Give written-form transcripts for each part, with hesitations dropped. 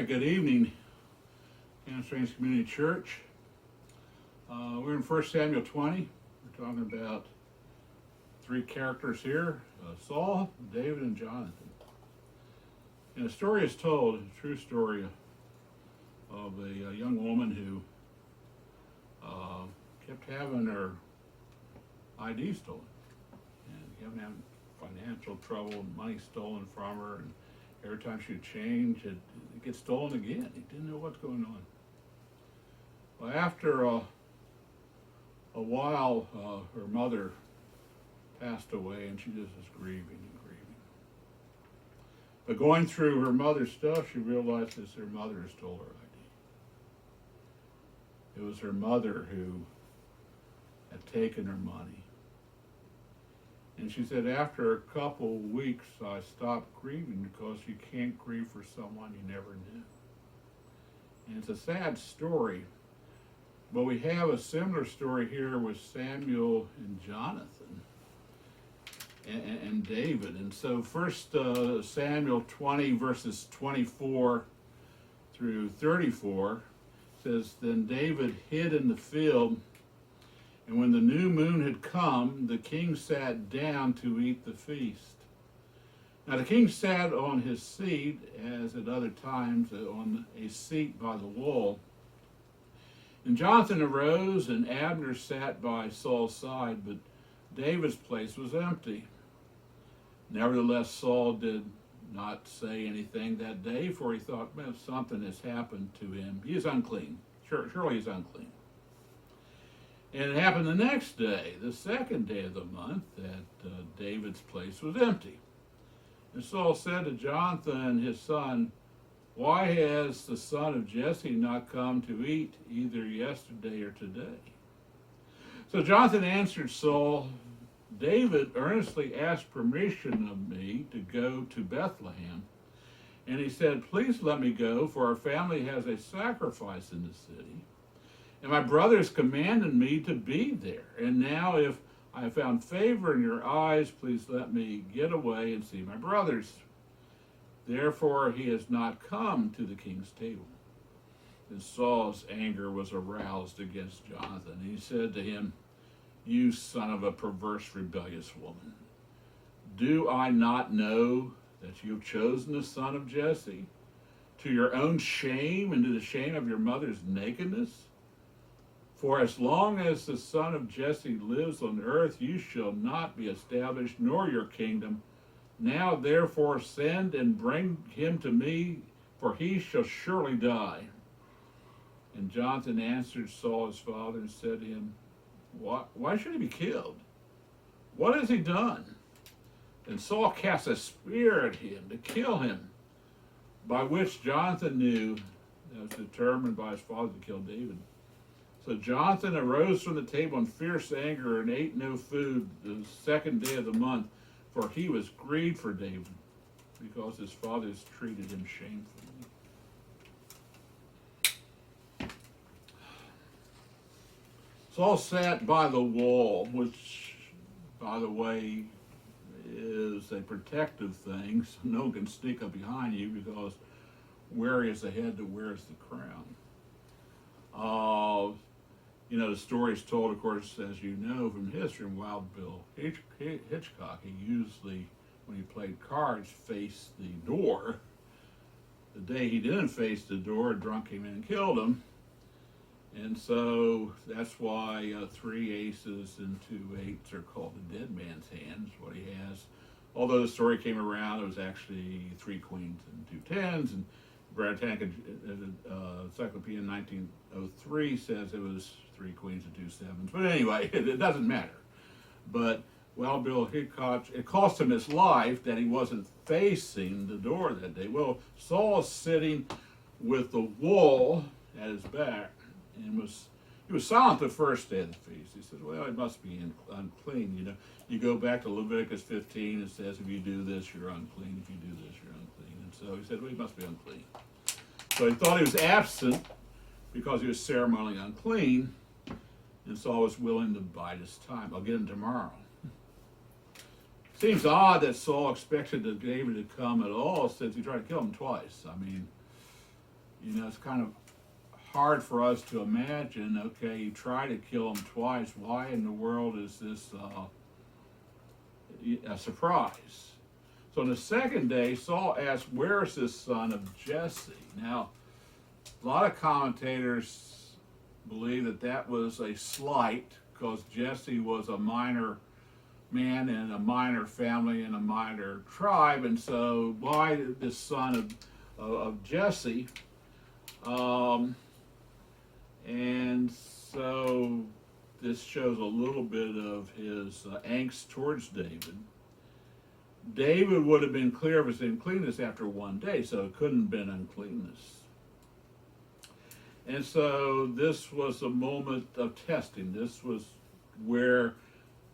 right, good evening, Kansas Springs Community Church. We're in 1 Samuel 20. We're talking about three characters here, Saul, David, and Jonathan. And a story is told, a true story of a young woman who kept having her ID stolen and kept having financial trouble, money stolen from her, and every time she would change, it gets stolen again. He didn't know what's going on. Well, after a while, her mother passed away, and she just was grieving and grieving. But going through her mother's stuff, she realized that her mother stole her ID. It was her mother who had taken her money. And she said, after a couple weeks, I stopped grieving because you can't grieve for someone you never knew. And it's a sad story, but we have a similar story here with Samuel and Jonathan and David. And so 1 Samuel 20, verses 24 through 34 says, Then David hid in the field, and when the new moon had come, the king sat down to eat the feast. Now the king sat on his seat, as at other times, on a seat by the wall. And Jonathan arose, and Abner sat by Saul's side, but David's place was empty. Nevertheless, Saul did not say anything that day, for he thought, well, something has happened to him. He is unclean. Surely he's unclean. And it happened the next day, the second day of the month, that David's place was empty. And Saul said to Jonathan, his son, Why has the son of Jesse not come to eat either yesterday or today? So Jonathan answered Saul, David earnestly asked permission of me to go to Bethlehem. And he said, Please let me go, for our family has a sacrifice in the city. And my brothers commanded me to be there. And now if I have found favor in your eyes, please let me get away and see my brothers. Therefore he has not come to the king's table. And Saul's anger was aroused against Jonathan. He said to him, You son of a perverse, rebellious woman, do I not know that you have chosen the son of Jesse to your own shame and to the shame of your mother's nakedness? For as long as the son of Jesse lives on earth, you shall not be established, nor your kingdom. Now therefore send and bring him to me, for he shall surely die. And Jonathan answered Saul his father and said to him, Why should he be killed? What has he done? And Saul cast a spear at him to kill him, by which Jonathan knew that was determined by his father to kill David. So Jonathan arose from the table in fierce anger and ate no food the second day of the month, for he was grieved for David, because his fathers treated him shamefully. Saul sat by the wall, which, by the way, is a protective thing, so no one can sneak up behind you, because where is the head that wears the crown? The story is told, of course, as you know from history, in Wild Bill Hitchcock. He usually, when he played cards, faced the door. The day he didn't face the door, a drunk came in and killed him. And so that's why 3 aces and 2 eights are called the dead man's hands, what he has. Although the story came around, it was actually 3 queens and 2 tens, and Britannica Encyclopedia in 1903 says it was 3 queens and 2 sevens. But anyway, it doesn't matter. But Wild Bill Hickok, it cost him his life that he wasn't facing the door that day. Well, Saul is sitting with the wall at his back, and he was silent the first day of the feast. He said, well, it must be unclean. You go back to Leviticus 15, it says, if you do this, you're unclean. If you do this, you're unclean. And so he said, well, he must be unclean. So he thought he was absent because he was ceremonially unclean, and Saul was willing to bide his time. I'll get him tomorrow. Seems odd that Saul expected that David to come at all, since he tried to kill him twice. I mean, It's kind of hard for us to imagine. Okay, you try to kill him twice. Why in the world is this a surprise? So on the second day, Saul asked, "Where is this son of Jesse?" Now, a lot of commentators believe that that was a slight because Jesse was a minor man in a minor family in a minor tribe, and so why this son of Jesse? And so this shows a little bit of his angst towards David. David would have been clear of his uncleanness after one day, so it couldn't have been uncleanness. And so this was a moment of testing. This was where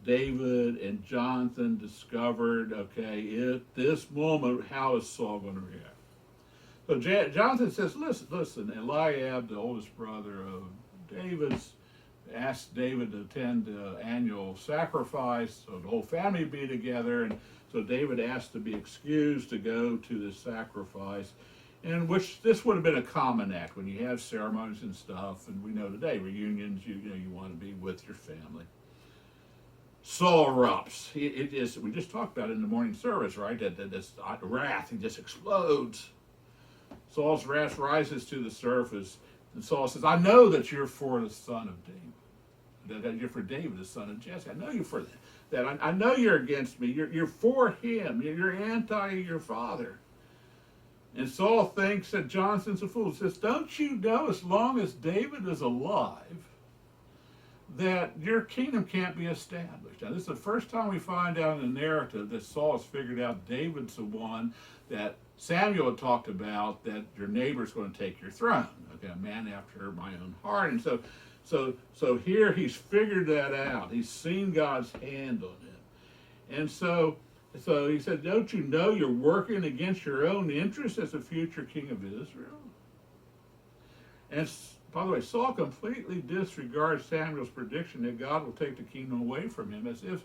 David and Jonathan discovered, okay, at this moment, how is Saul going to react? So Jonathan says, listen, Eliab, the oldest brother of David's, asked David to attend the annual sacrifice, so the whole family would be together, and so David asked to be excused to go to the sacrifice, in which this would have been a common act when you have ceremonies and stuff, and we know today, reunions, you want to be with your family. Saul erupts. We just talked about it in the morning service, right? That this wrath, he just explodes. Saul's wrath rises to the surface, and Saul says, "I know that you're for the son of David, that you're for David, the son of Jesse. I know you're for that. I know you're against me. You're for him. You're anti your father." And Saul thinks that Jonathan's a fool. He says, "Don't you know, as long as David is alive, that your kingdom can't be established?" Now, this is the first time we find out in the narrative that Saul has figured out David's the one that Samuel had talked about, that your neighbor's going to take your throne. Okay, a man after my own heart. And so here he's figured that out. He's seen God's hand on him. And so he said, "Don't you know you're working against your own interests as a future king of Israel?" And by the way, Saul completely disregards Samuel's prediction that God will take the kingdom away from him, as if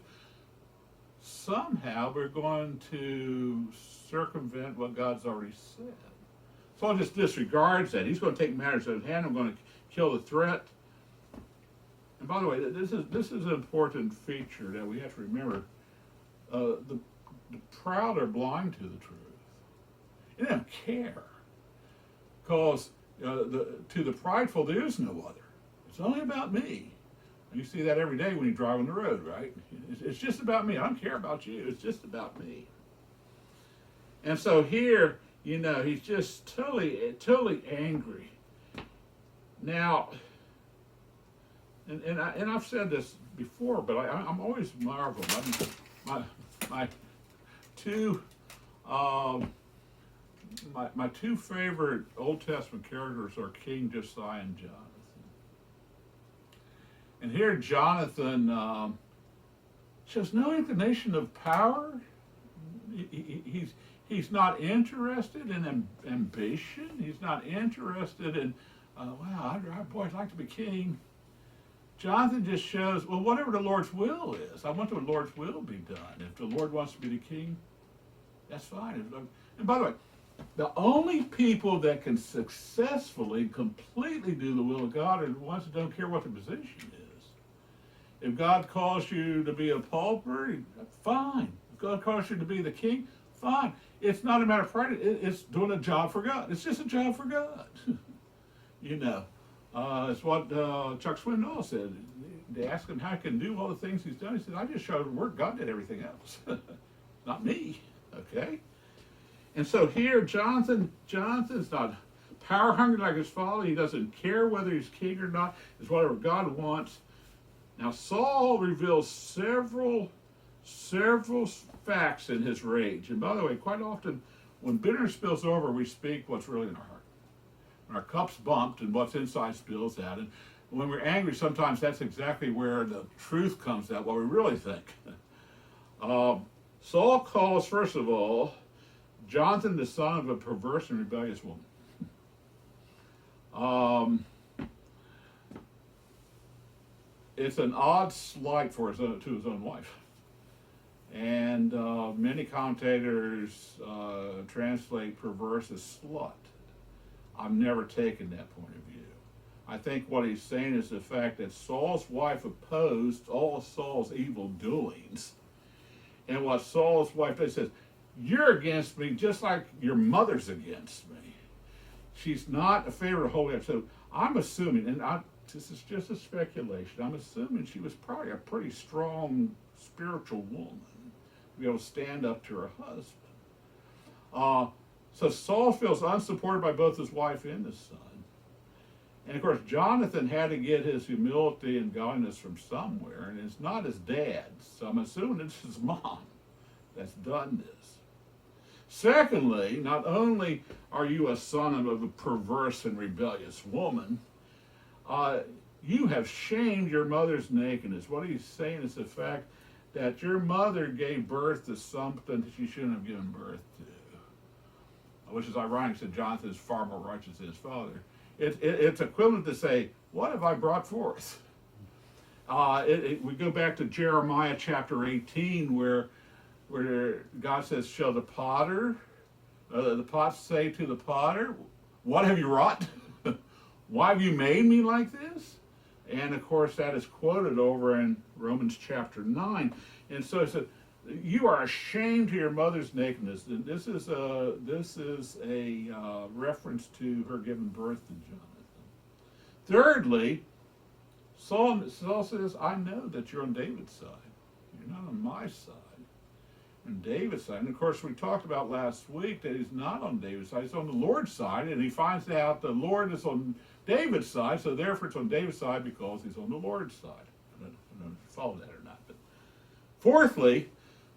somehow we're going to circumvent what God's already said. Saul just disregards that. He's going to take matters in hand. I'm going to kill the threat. And by the way, this is an important feature that we have to remember. The proud are blind to the truth. They don't care. Because to the prideful, there is no other. It's only about me. You see that every day when you drive on the road, right? It's just about me. I don't care about you. It's just about me. And so here, he's just totally angry. Now, and I've said this before, but I'm always marveled. My two favorite Old Testament characters are King Josiah and Jonathan. And here Jonathan shows no inclination of power. He's not interested in ambition. He's not interested in, I'd like to be king. Jonathan just shows, well, whatever the Lord's will is. I want the Lord's will be done. If the Lord wants to be the king, that's fine. And by the way, the only people that can successfully, completely do the will of God are the ones that don't care what the position is. If God calls you to be a pauper, fine. If God calls you to be the king, fine. It's not a matter of pride. It's doing a job for God. It's just a job for God. It's what Chuck Swindoll said. They asked him how he can do all the things he's done. He said, "I just showed the work. God did everything else. Not me." Okay? And so here, Jonathan's not power hungry like his father. He doesn't care whether he's king or not. It's whatever God wants. Now, Saul reveals several facts in his rage. And by the way, quite often, when bitterness spills over, we speak what's really in our heart. When our cup's bumped and what's inside spills out. And when we're angry, sometimes that's exactly where the truth comes out, what we really think. Saul calls, first of all, Jonathan the son of a perverse and rebellious woman. It's an odd slight to his own wife. And many commentators translate perverse as slut. I've never taken that point of view. I think what he's saying is the fact that Saul's wife opposed all of Saul's evil doings. And what Saul's wife does says, you're against me just like your mother's against me. She's not a favorite of holy. So I'm assuming, and this is just a speculation, I'm assuming she was probably a pretty strong spiritual woman to be able to stand up to her husband. So Saul feels unsupported by both his wife and his son. And of course, Jonathan had to get his humility and godliness from somewhere, and it's not his dad. So I'm assuming it's his mom that's done this. Secondly, not only are you a son of a perverse and rebellious woman, you have shamed your mother's nakedness. What he's saying is the fact that your mother gave birth to something that she shouldn't have given birth to, which is ironic, since Jonathan is far more righteous than his father. It's equivalent to say, what have I brought forth? We go back to Jeremiah chapter 18, where God says, shall the pot say to the potter, what have you wrought? Why have you made me like this? And of course, that is quoted over in Romans chapter 9. And so it said, you are ashamed to your mother's nakedness. And this is a reference to her giving birth to Jonathan. Thirdly, Saul says, I know that you're on David's side. You're not on my side. On David's side. And of course, we talked about last week that he's not on David's side. He's on the Lord's side. And he finds out the Lord is on David's side. So therefore, it's on David's side because he's on the Lord's side. I don't know if you follow that or not. But fourthly,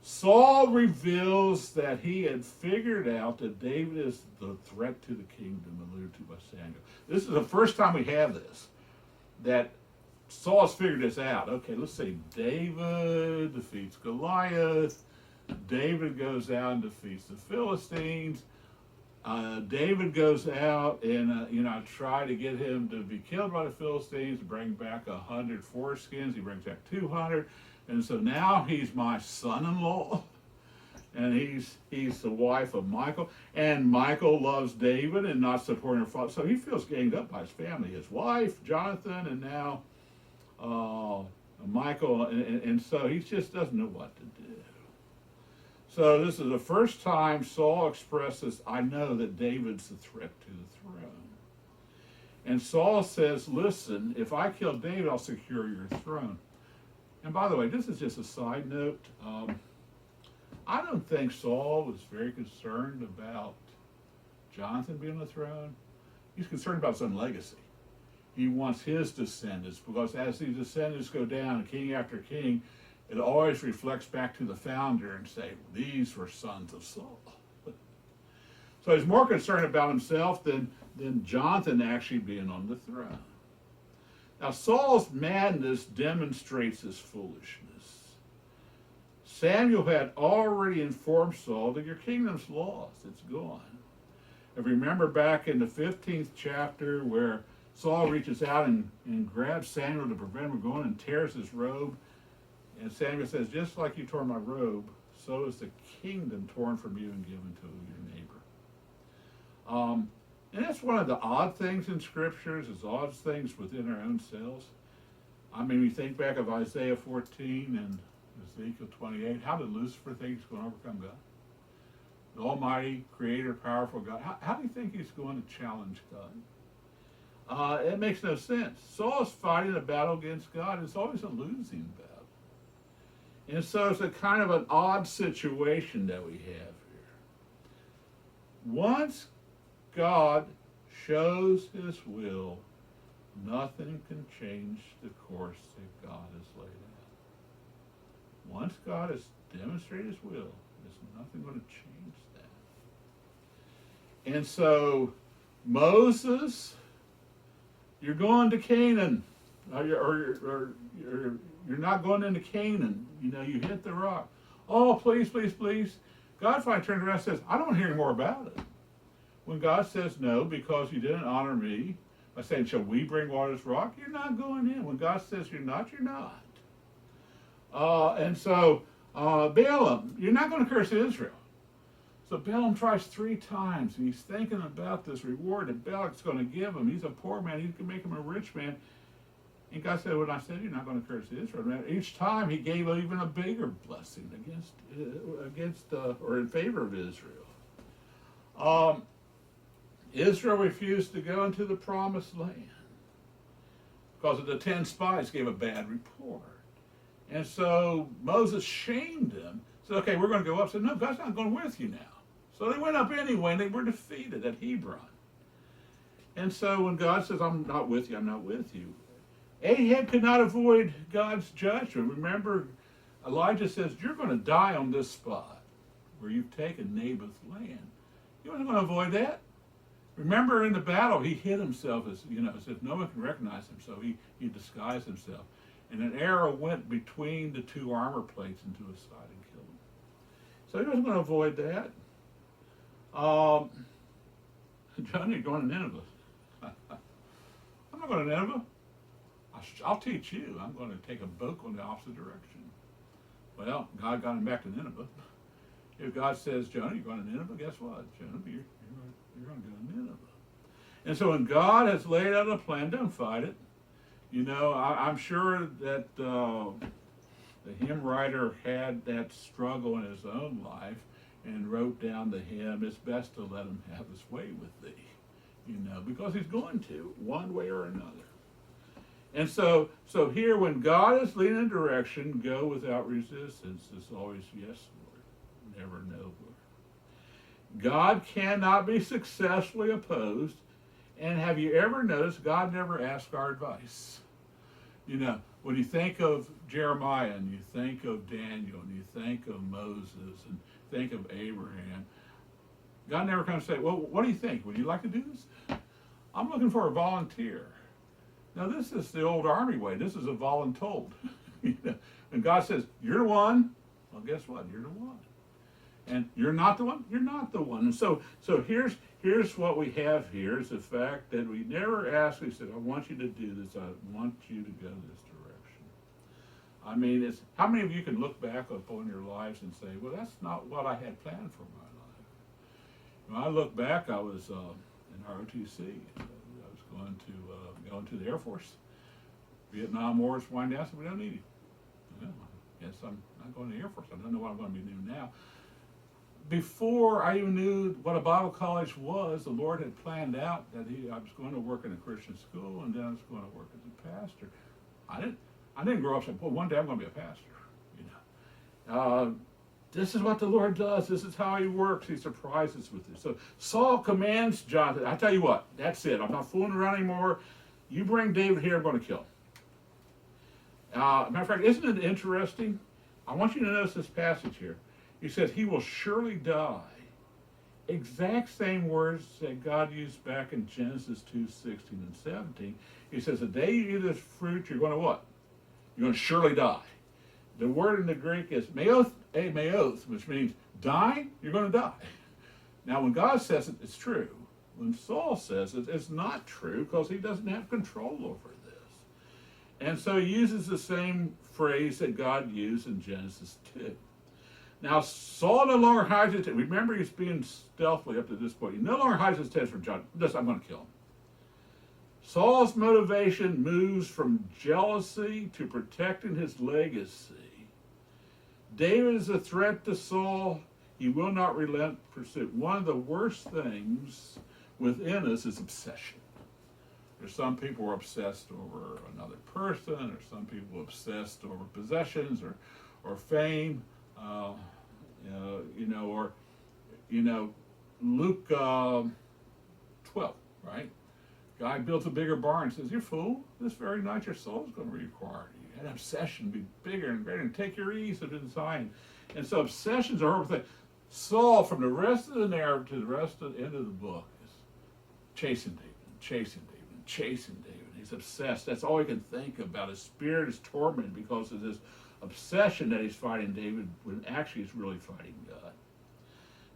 Saul reveals that he had figured out that David is the threat to the kingdom alluded to by Samuel. This is the first time we have this, that Saul has figured this out. Okay, let's say David defeats Goliath. David goes out and defeats the Philistines. David goes out and try to get him to be killed by the Philistines, bring back 100 foreskins. He brings back 200. And so now he's my son-in-law, and he's the wife of Michal, and Michal loves David and not supporting her father. So he feels ganged up by his family, his wife, Jonathan, and now Michal, and so he just doesn't know what to do. So this is the first time Saul expresses, I know that David's the threat to the throne. And Saul says, listen, if I kill David, I'll secure your throne. And by the way, this is just a side note. I don't think Saul was very concerned about Jonathan being on the throne. He's concerned about his own legacy. He wants his descendants, because as these descendants go down, king after king, it always reflects back to the founder and say, these were sons of Saul. So he's more concerned about himself than Jonathan actually being on the throne. Now, Saul's madness demonstrates his foolishness. Samuel had already informed Saul that your kingdom's lost, it's gone. If you remember back in the 15th chapter where Saul reaches out and grabs Samuel to prevent him from going and tears his robe, and Samuel says, just like you tore my robe, so is the kingdom torn from you and given to your neighbor. And that's one of the odd things in scriptures, is odd things within our own selves. I mean, we think back of Isaiah 14 and Ezekiel 28. How did Lucifer think he's going to overcome God? The almighty, creator, powerful God. How do you think he's going to challenge God? It makes no sense. Saul is fighting a battle against God. It's always a losing battle. And so it's a kind of an odd situation that we have here. Once God shows his will, nothing can change the course that God has laid out. Once God has demonstrated his will, there's nothing going to change that. And so, Moses, you're going to Canaan, or you're not going into Canaan. You hit the rock. Oh, please, please, please. God finally turns around and says, I don't want to hear any more about it. When God says no, because you didn't honor me, by saying, shall we bring water to this rock? You're not going in. When God says you're not, you're not. And so, Balaam, you're not going to curse Israel. So Balaam tries 3 times, and he's thinking about this reward that Balak's going to give him. He's a poor man. He's going to make him a rich man. And God said, "When I said you're not going to curse Israel," man, each time He gave even a bigger blessing against or in favor of Israel. Israel refused to go into the promised land because of the 10 spies gave a bad report. And so Moses shamed them, said, "Okay, we're going to go up." Said, "No, God's not going with you now." So they went up anyway, and they were defeated at Hebron. And so when God says, "I'm not with you, I'm not with you," Ahab could not avoid God's judgment. Remember, Elijah says, "You're going to die on this spot where you've taken Naboth's land." He wasn't going to avoid that. Remember, in the battle, he hid himself as if no one can recognize him, so he disguised himself. And an arrow went between the 2 armor plates into his side and killed him. So he wasn't going to avoid that. John, you're going to Nineveh. I'm not going to Nineveh. I'll teach you. I'm going to take a boat in the opposite direction. Well, God got him back to Nineveh. If God says, "Jonah, you're going to Nineveh," guess what? Jonah, you're going to go to Nineveh. And so when God has laid out a plan, don't fight it. I'm sure that the hymn writer had that struggle in his own life and wrote down the hymn, "It's best to let him have his way with thee," because he's going to, one way or another. And so here, when God is leading a direction, go without resistance. It's always yes, Lord, never no, Lord. God cannot be successfully opposed. And have you ever noticed God never asks our advice? When you think of Jeremiah, and you think of Daniel, and you think of Moses, and think of Abraham, God never comes and say, "Well, what do you think? Would you like to do this? I'm looking for a volunteer." Now, this is the old army way. This is a voluntold. And God says, "You're the one." Well, guess what? You're the one. And you're not the one. You're not the one. And so here's what we have here is the fact that we never asked. We said, "I want you to do this. I want you to go this direction." I mean, how many of you can look back upon your lives and say, "Well, that's not what I had planned for my life"? When I look back, I was in ROTC. I was going to the Air Force. Vietnam War is winding down, so we don't need you. Well, I guess I'm not going to the Air Force. I don't know what I'm going to be doing now. Before I even knew what a Bible college was, the Lord had planned out that I was going to work in a Christian school, and then I was going to work as a pastor. I didn't grow up saying, "Well, one day I'm going to be a pastor." This is what the Lord does. This is how He works. He surprises with this. So Saul commands Jonathan, "I tell you what, that's it. I'm not fooling around anymore. You bring David here, I'm going to kill him." Matter of fact, isn't it interesting? I want you to notice this passage here. He says, "He will surely die." Exact same words that God used back in Genesis 2:16 and 17. He says, "The day you eat this fruit, you're going to what? You're going to surely die." The word in the Greek is meoth, which means die, you're going to die. Now, when God says it, it's true. When Saul says it, it's not true because he doesn't have control over this. And so he uses the same phrase that God used in Genesis 2. Now, Saul no longer hides his head. Remember, he's being stealthily up to this point. He no longer hides his head from John. Listen, I'm going to kill him. Saul's motivation moves from jealousy to protecting his legacy. David is a threat to Saul. He will not relent pursuit. One of the worst things within us is obsession. There's some people who are obsessed over another person, or some people obsessed over possessions or fame. Luke 12, right? Guy builds a bigger barn and says, "You fool, this very night your soul's going to be required. An obsession be bigger and greater, and take your ease of design." And so obsessions are a horrible thing. Saul, from the rest of the narrative to the rest of the end of the book, is chasing David. He's obsessed. That's all he can think about. His spirit is tormented because of this obsession that he's fighting David, when actually he's really fighting God.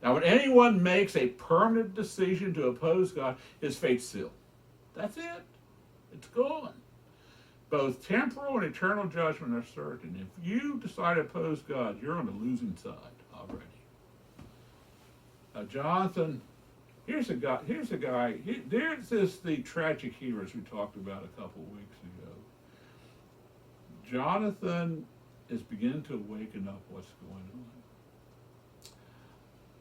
Now, when anyone makes a permanent decision to oppose God, his fate's sealed. That's it. It's gone. Both temporal and eternal judgment are certain. If you decide to oppose God, you're on the losing side already. Jonathan, here's a guy. There's the tragic heroes we talked about a couple of weeks ago. Jonathan is beginning to awaken up what's going on.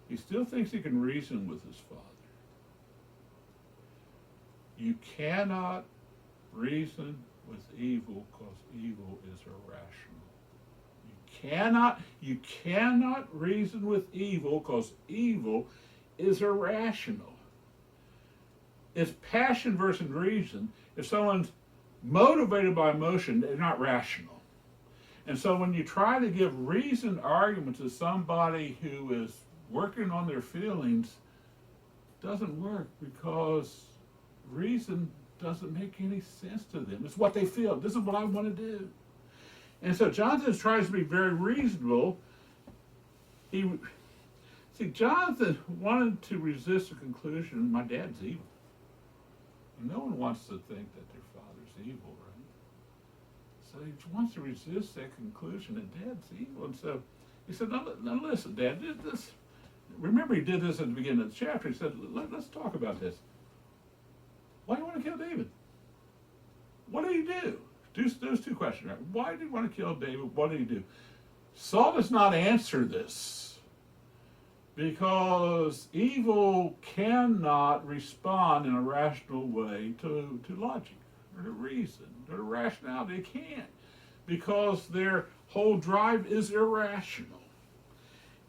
He still thinks he can reason with his father. You cannot reason with evil because evil is irrational. You cannot reason with evil because evil is irrational. It's passion versus reason. If someone's motivated by emotion, they're not rational. And so when you try to give reasoned arguments to somebody who is working on their feelings, it doesn't work because reason doesn't make any sense to them. It's what they feel. This is what I want to do. And so Jonathan tries to be very reasonable. Jonathan wanted to resist the conclusion, my dad's evil. And no one wants to think that their father's evil, right? So he wants to resist that conclusion that dad's evil. And so he said, now listen, Dad, this. Remember he did this at the beginning of the chapter. He said, let's talk about this. Why do you want to kill David? What did he do? Those two questions, right? Why did he want to kill David? What did he do? Saul does not answer this because evil cannot respond in a rational way to logic or to reason or to rationality. They can't because their whole drive is irrational.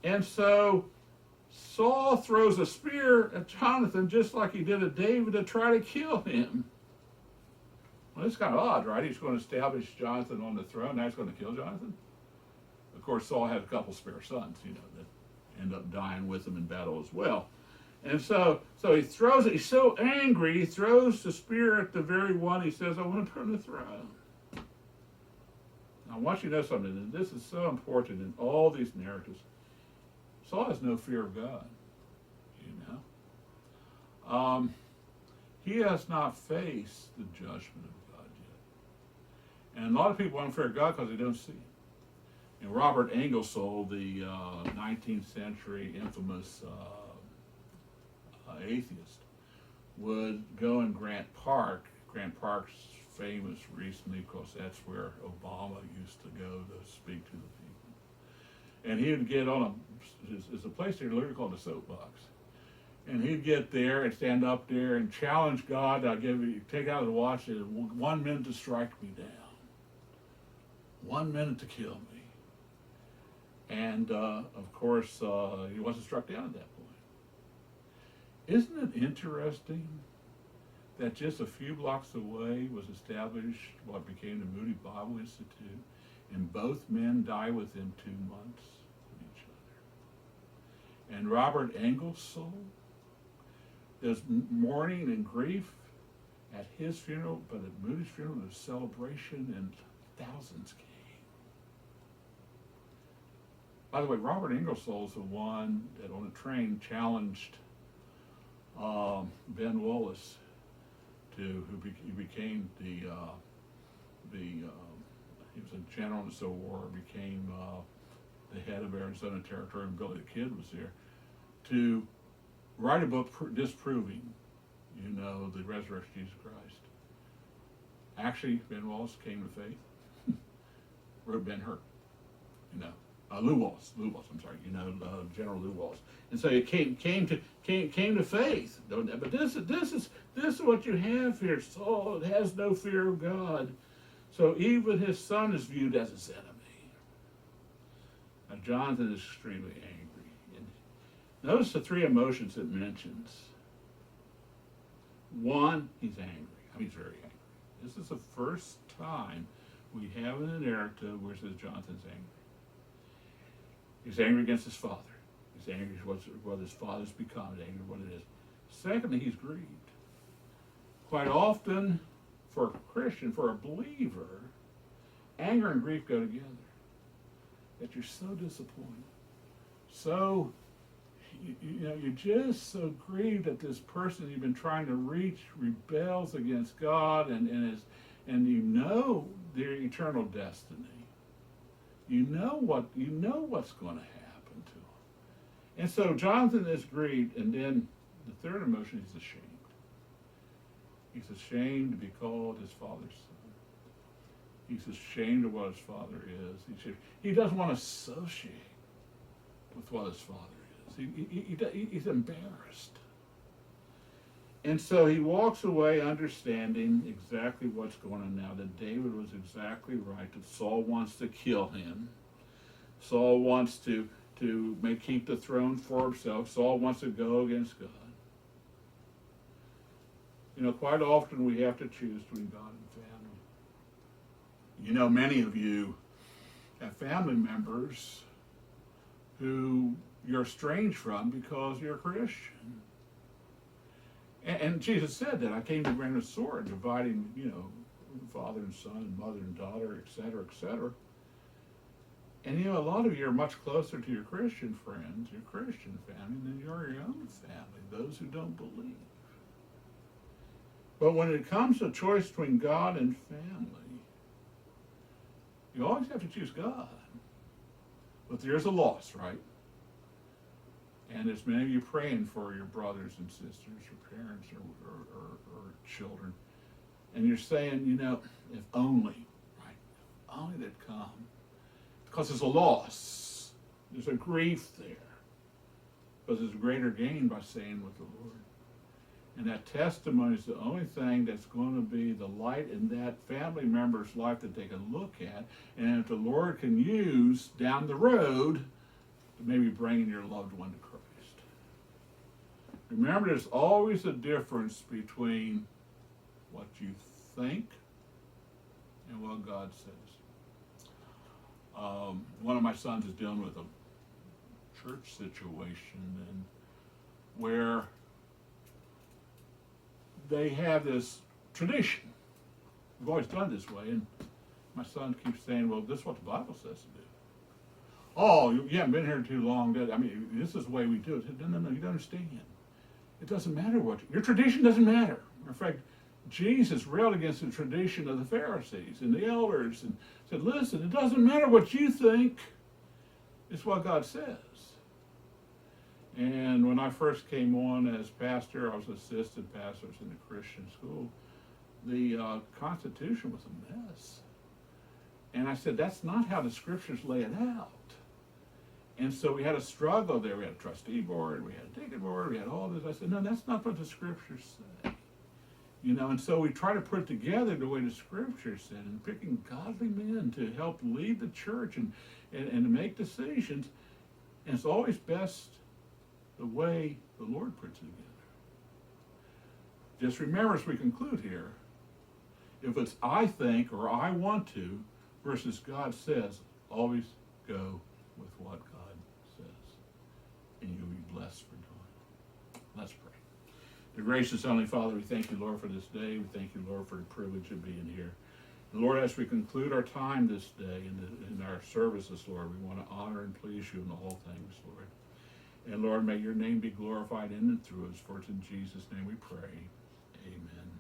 And so Saul throws a spear at Jonathan just like he did at David to try to kill him. Well, it's kind of odd, right? He's going to establish Jonathan on the throne. Now he's going to kill Jonathan. Of course, Saul had a couple spare sons, that end up dying with him in battle as well. And so he throws it. He's so angry, he throws the spear at the very one he says, I want to put on the throne. Now, I want you to know something, and this is so important in all these narratives. Saul has no fear of God, he has not faced the judgment of God yet. And a lot of people don't fear God because they don't see it. And Robert Ingersoll, the 19th century infamous atheist, would go in Grant Park. Grant Park's famous recently because that's where Obama used to go to speak to the people. And he would get on there's a place there literally called the soapbox. And he'd get there and stand up there and challenge God. Take out the watch, 1 minute to strike me down. 1 minute to kill me. And of course, he wasn't struck down at that point. Isn't it interesting that just a few blocks away was established what became the Moody Bible Institute, and both men die within 2 months of each other? And Robert Ingersoll, there's mourning and grief at his funeral, but at Moody's funeral, there's celebration and thousands came. By the way, Robert Ingersoll is the one that on a train challenged Ben Wallace who became he was a general in the Civil War, became the head of Arizona Territory, and Billy the Kid was there, to write a book disproving, the resurrection of Jesus Christ. Actually, Ben Wallace came to faith. Wrote Ben-Hur, Lew Wallace, I'm sorry, General Lew Wallace. And so he came to faith. But this is what you have here. Saul has no fear of God. So even his son is viewed as his enemy. Now Jonathan is extremely angry. And notice the three emotions it mentions. One, he's angry. He's very angry. This is the first time we have in the narrative where it says Jonathan's angry. He's angry against his father. He's angry what his father's become. He's angry what it is. Secondly, he's grieved. Quite often, for a Christian, for a believer, anger and grief go together. That you're so disappointed. So, you're just so grieved that this person you've been trying to reach rebels against God and their eternal destiny. You know what's going to happen to them. And so Jonathan is grieved, and then the third emotion, he's ashamed. He's ashamed to be called his father's son. He's ashamed of what his father is. He doesn't want to associate with what his father is. He's embarrassed. And so he walks away understanding exactly what's going on now, that David was exactly right, that Saul wants to kill him. Saul wants to keep the throne for himself. Saul wants to go against God. You know, quite often we have to choose between God and family. You know, many of you have family members who you're estranged from because you're a Christian. And Jesus said that I came to bring a sword, dividing, you know, father and son, and mother and daughter, et cetera, et cetera. And, you know, a lot of you are much closer to your Christian friends, your Christian family, than you are your own family, those who don't believe. But when it comes to a choice between God and family, you always have to choose God. But there's a loss, right? And there's many of you praying for your brothers and sisters, or parents, or children. And you're saying, you know, if only, right? If only they'd come. Because there's a loss. There's a grief there. Because there's a greater gain by staying with the Lord. And that testimony is the only thing that's going to be the light in that family member's life that they can look at. And if the Lord can use down the road to maybe bringing your loved one to Christ. Remember, there's always a difference between what you think and what God says. One of my sons is dealing with a church situation and where they have this tradition. We've always done this way, and my son keeps saying, well, this is what the Bible says to do. Oh, you haven't been here too long. I mean, this is the way we do it. I said, no, you don't understand. It doesn't matter what, your tradition doesn't matter. In fact, Jesus railed against the tradition of the Pharisees and the elders and said, listen, it doesn't matter what you think. It's what God says. And when I first came on as pastor, I was assistant pastor in a Christian school. The Constitution was a mess. And I said, that's not how the scriptures lay it out. And so we had a struggle there. We had a trustee board, we had a deacon board, we had all this. I said, no, that's not what the scriptures say. You know, and so we try to put it together the way the scripture said, and picking godly men to help lead the church and to make decisions. And it's always best the way the Lord puts it together. Just remember as we conclude here, if it's I think or I want to versus God says, always go with what God says. And you'll be blessed for doing it. Let's pray. The gracious Heavenly Father, we thank you, Lord, for this day. We thank you, Lord, for the privilege of being here. And Lord, as we conclude our time this day in our services, Lord, we want to honor and please you in all things, Lord. And Lord, may your name be glorified in and through us, for it's in Jesus' name we pray. Amen.